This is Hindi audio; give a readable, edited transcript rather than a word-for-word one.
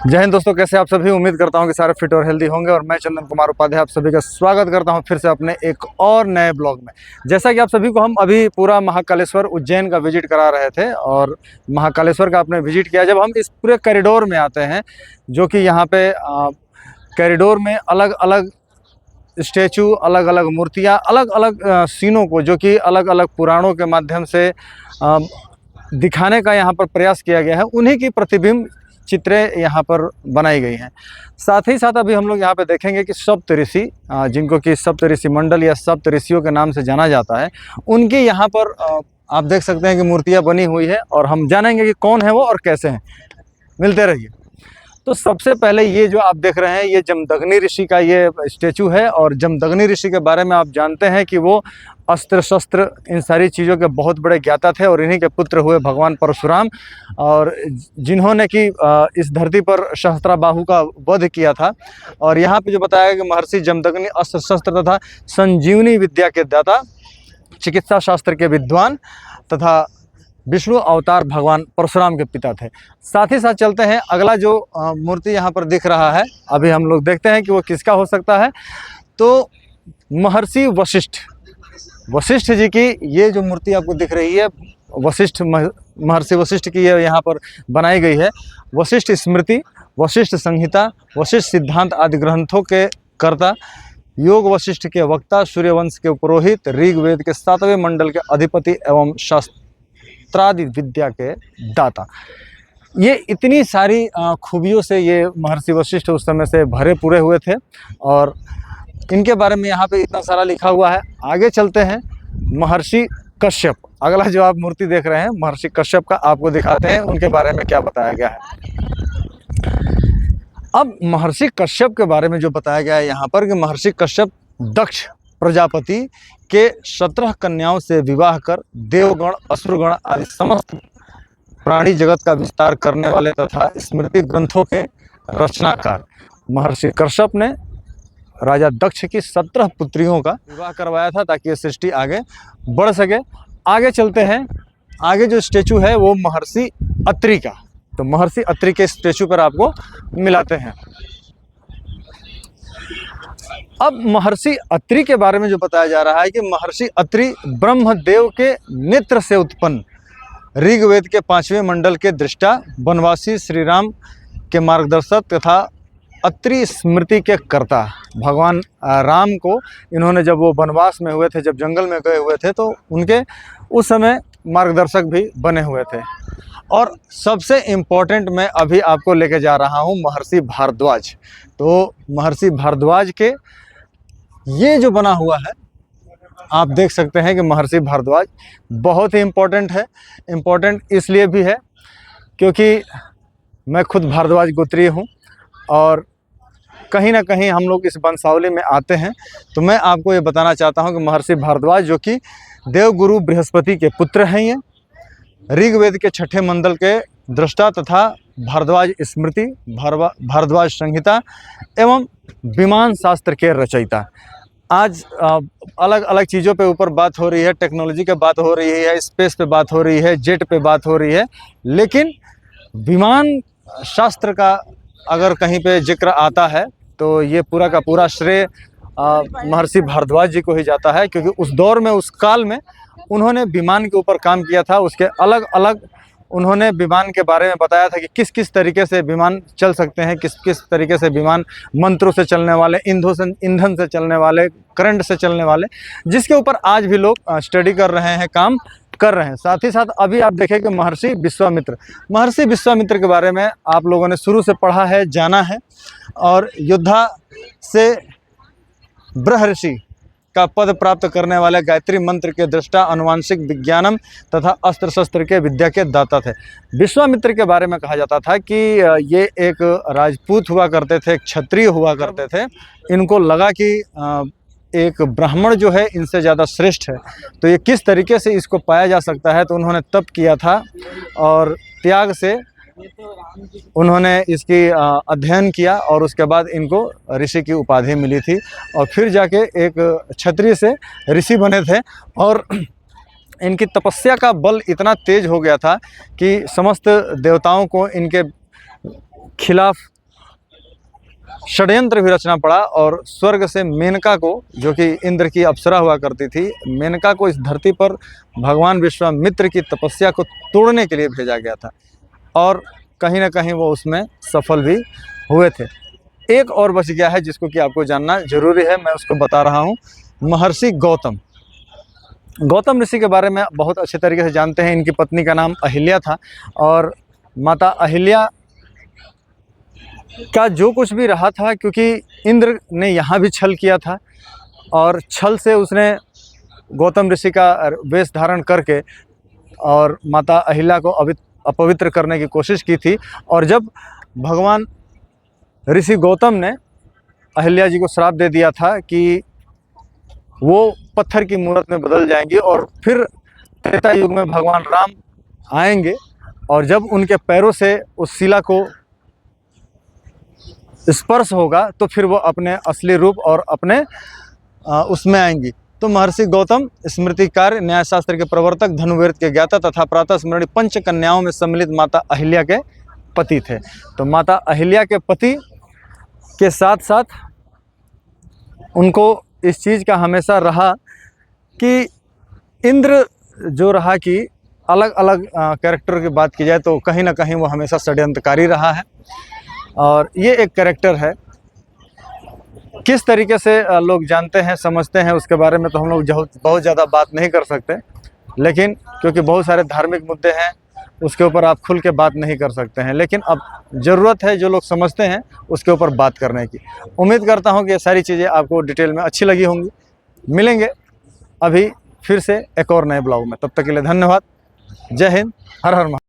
जय हिंद दोस्तों, कैसे आप सभी। उम्मीद करता हूं कि सारे फिट और हेल्दी होंगे और मैं चंदन कुमार उपाध्याय आप सभी का स्वागत करता हूं फिर से अपने एक और नए ब्लॉग में। जैसा कि आप सभी को हम अभी पूरा महाकालेश्वर उज्जैन का विजिट करा रहे थे और महाकालेश्वर का आपने विजिट किया। जब हम इस पूरे कॉरिडोर में आते हैं, जो कि यहाँ पे कॉरिडोर में अलग अलग स्टैचू, अलग अलग मूर्तियाँ, अलग अलग सीनों को जो कि अलग अलग पुराणों के माध्यम से दिखाने का यहाँ पर प्रयास किया गया है, उन्हीं की प्रतिबिंब चित्रें यहाँ पर बनाई गई हैं। साथ ही साथ अभी हम लोग यहाँ पे देखेंगे कि सप्तऋषि, जिनको कि सप्तऋषि मंडल या सप्तऋषियों के नाम से जाना जाता है, उनके यहाँ पर आप देख सकते हैं कि मूर्तियाँ बनी हुई है और हम जानेंगे कि कौन है वो और कैसे हैं। मिलते रहिए। तो सबसे पहले ये जो आप देख रहे हैं, ये जमदग्नि ऋषि का ये स्टेचू है और जमदग्नि ऋषि के बारे में आप जानते हैं कि वो अस्त्र शस्त्र इन सारी चीज़ों के बहुत बड़े ज्ञाता थे और इन्हीं के पुत्र हुए भगवान परशुराम, और जिन्होंने कि इस धरती पर सहस्त्राबाहु का वध किया था। और यहाँ पे जो बताया गया कि महर्षि जमदग्नि अस्त्र शस्त्र तथा संजीवनी विद्या के दाता, चिकित्सा शास्त्र के विद्वान तथा विष्णु अवतार भगवान परशुराम के पिता थे। साथ ही साथ चलते हैं, अगला जो मूर्ति यहाँ पर दिख रहा है, अभी हम लोग देखते हैं कि वो किसका हो सकता है। तो महर्षि वशिष्ठ जी की ये जो मूर्ति आपको दिख रही है, महर्षि वशिष्ठ की ये यहाँ पर बनाई गई है। वशिष्ठ स्मृति, वशिष्ठ संहिता, वशिष्ठ सिद्धांत आदि ग्रंथों के कर्ता, योग वशिष्ठ के वक्ता, सूर्यवंश के पुरोहित, ऋग्वेद के 7वें मंडल के अधिपति एवं शास्त्रादि विद्या के दाता। ये इतनी सारी खूबियों से ये महर्षि वशिष्ठ उस समय से भरे पूरे हुए थे और इनके बारे में यहाँ पे इतना सारा लिखा हुआ है। आगे चलते हैं, महर्षि कश्यप, अगला जो आप मूर्ति देख रहे हैं महर्षि कश्यप का, आपको दिखाते हैं उनके बारे में क्या बताया गया है। अब महर्षि कश्यप के बारे में जो बताया गया है यहाँ पर कि महर्षि कश्यप दक्ष प्रजापति के 17 कन्याओं से विवाह कर देवगण, असुरगण आदि समस्त प्राणी जगत का विस्तार करने वाले तथा स्मृति ग्रंथों के रचनाकार महर्षि कश्यप ने राजा दक्ष की 17 पुत्रियों का विवाह करवाया था ताकि ये सृष्टि आगे बढ़ सके। आगे चलते हैं, आगे जो स्टेचू है वो महर्षि अत्रि का। तो महर्षि अत्रि के स्टेचू पर आपको मिलाते हैं। अब महर्षि अत्रि के बारे में जो बताया जा रहा है कि महर्षि अत्रि ब्रह्मदेव के नेत्र से उत्पन्न, ऋग्वेद के 5वें मंडल के दृष्टा, वनवासी श्री राम के मार्गदर्शक तथा अत्रि स्मृति के कर्ता। भगवान राम को इन्होंने जब वो वनवास में हुए थे, जब जंगल में गए हुए थे, तो उनके उस समय मार्गदर्शक भी बने हुए थे। और सबसे इम्पोर्टेंट मैं अभी आपको लेके जा रहा हूँ महर्षि भारद्वाज। तो महर्षि भारद्वाज के ये जो बना हुआ है, आप देख सकते हैं कि महर्षि भारद्वाज बहुत ही इम्पोर्टेंट है। इम्पोर्टेंट इसलिए भी है क्योंकि मैं खुद भारद्वाज गोत्रीय हूँ और कहीं ना कहीं हम लोग इस वंशावली में आते हैं। तो मैं आपको ये बताना चाहता हूँ कि महर्षि भारद्वाज जो कि देवगुरु बृहस्पति के पुत्र हैं, ये ऋग्वेद के 6ठे मंडल के दृष्टा तथा भारद्वाज स्मृति, भारद्वाज संहिता एवं विमान शास्त्र के रचयिता। आज अलग अलग चीज़ों पे ऊपर बात हो रही है, टेक्नोलॉजी पे बात हो रही है, स्पेस पे बात हो रही है, जेट पे बात हो रही है, लेकिन विमान शास्त्र का अगर कहीं पे जिक्र आता है तो ये पूरा का पूरा श्रेय महर्षि भारद्वाज जी को ही जाता है, क्योंकि उस दौर में, उस काल में उन्होंने विमान के ऊपर काम किया था। उसके अलग अलग उन्होंने विमान के बारे में बताया था कि किस किस तरीके से विमान चल सकते हैं, किस किस तरीके से विमान मंत्रों से चलने वाले, ईंधन से चलने वाले, करंट से चलने वाले, जिसके ऊपर आज भी लोग स्टडी कर रहे हैं, काम कर रहे हैं। साथ ही साथ अभी आप देखें कि महर्षि विश्वामित्र के बारे में आप लोगों ने शुरू से पढ़ा है, जाना है, और योद्धा से बृहर्षि का पद प्राप्त करने वाले, गायत्री मंत्र के दृष्टा, अनुवांशिक विज्ञानम तथा अस्त्र शस्त्र के विद्या के दाता थे। विश्वामित्र के बारे में कहा जाता था कि ये एक राजपूत हुआ करते थे, क्षत्रिय हुआ करते थे। इनको लगा कि एक ब्राह्मण जो है इनसे ज़्यादा श्रेष्ठ है, तो ये किस तरीके से इसको पाया जा सकता है। तो उन्होंने तप किया था और त्याग से उन्होंने इसकी अध्ययन किया और उसके बाद इनको ऋषि की उपाधि मिली थी और फिर जाके एक क्षत्रिय से ऋषि बने थे। और इनकी तपस्या का बल इतना तेज हो गया था कि समस्त देवताओं को इनके खिलाफ षड्यंत्र भी रचना पड़ा और स्वर्ग से मेनका को, जो कि इंद्र की अप्सरा हुआ करती थी, मेनका को इस धरती पर भगवान विश्वामित्र की तपस्या को तोड़ने के लिए भेजा गया था और कहीं ना कहीं वो उसमें सफल भी हुए थे। एक और बच गया है जिसको कि आपको जानना जरूरी है, मैं उसको बता रहा हूँ। महर्षि गौतम। गौतम ऋषि के बारे में बहुत अच्छे तरीके से जानते हैं। इनकी पत्नी का नाम अहिल्या था और माता अहिल्या का जो कुछ भी रहा था, क्योंकि इंद्र ने यहाँ भी छल किया था और छल से उसने गौतम ऋषि का वेश धारण करके और माता अहिल्या को अपवित्र करने की कोशिश की थी। और जब भगवान ऋषि गौतम ने अहिल्या जी को श्राप दे दिया था कि वो पत्थर की मूर्त में बदल जाएंगी और फिर त्रेता युग में भगवान राम आएंगे और जब उनके पैरों से उस शिला को स्पर्श होगा तो फिर वो अपने असली रूप और अपने उसमें आएंगी। तो महर्षि गौतम स्मृतिकार, न्यायशास्त्र के प्रवर्तक, धनुर्वेद के ज्ञाता तथा प्रातः स्मरणीय पंच कन्याओं में सम्मिलित माता अहिल्या के पति थे। तो माता अहिल्या के पति के साथ साथ उनको इस चीज़ का हमेशा रहा कि इंद्र जो रहा कि अलग अलग कैरेक्टर की बात की जाए तो कहीं ना कहीं वो हमेशा षड्यंत्रकारी रहा है और ये एक कैरेक्टर है। किस तरीके से लोग जानते हैं, समझते हैं, उसके बारे में तो हम लोग बहुत ज़्यादा बात नहीं कर सकते, लेकिन क्योंकि बहुत सारे धार्मिक मुद्दे हैं उसके ऊपर आप खुल के बात नहीं कर सकते हैं, लेकिन अब ज़रूरत है जो लोग समझते हैं उसके ऊपर बात करने की। उम्मीद करता हूँ कि ये सारी चीज़ें आपको डिटेल में अच्छी लगी होंगी। मिलेंगे अभी फिर से एक और नए ब्लॉग में, तब तक के लिए धन्यवाद। जय हिंद, हर हर महादेव।